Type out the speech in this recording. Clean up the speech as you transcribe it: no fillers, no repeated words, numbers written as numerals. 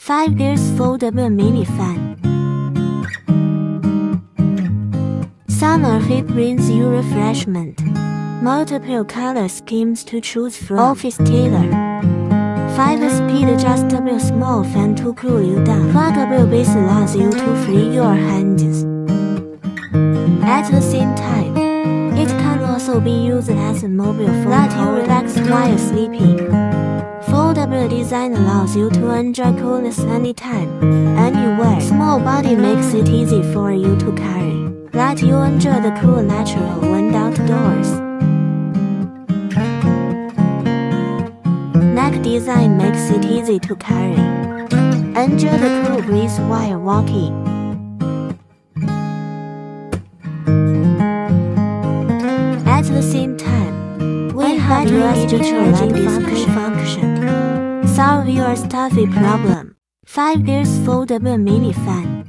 5 ears foldable mini fan. Some of it brings you refreshment. Multiple color schemes to choose from. Office tailor. 5-speed adjustable small fan to cool you down. Pluggable base allows you to free your hands. At the same time, it can also be used as a mobile phone. Let you relax while sleeping. Foldable design allows you to enjoy coolness anytime, anywhere. Small body makes it easy for you to carry. Let you enjoy the cool natural wind outdoors. Neck design makes it easy to carry. Enjoy the cool breeze while walking. At the same time, we have USB charging function. Solve your stuffy problem. 5 ears foldable mini fan.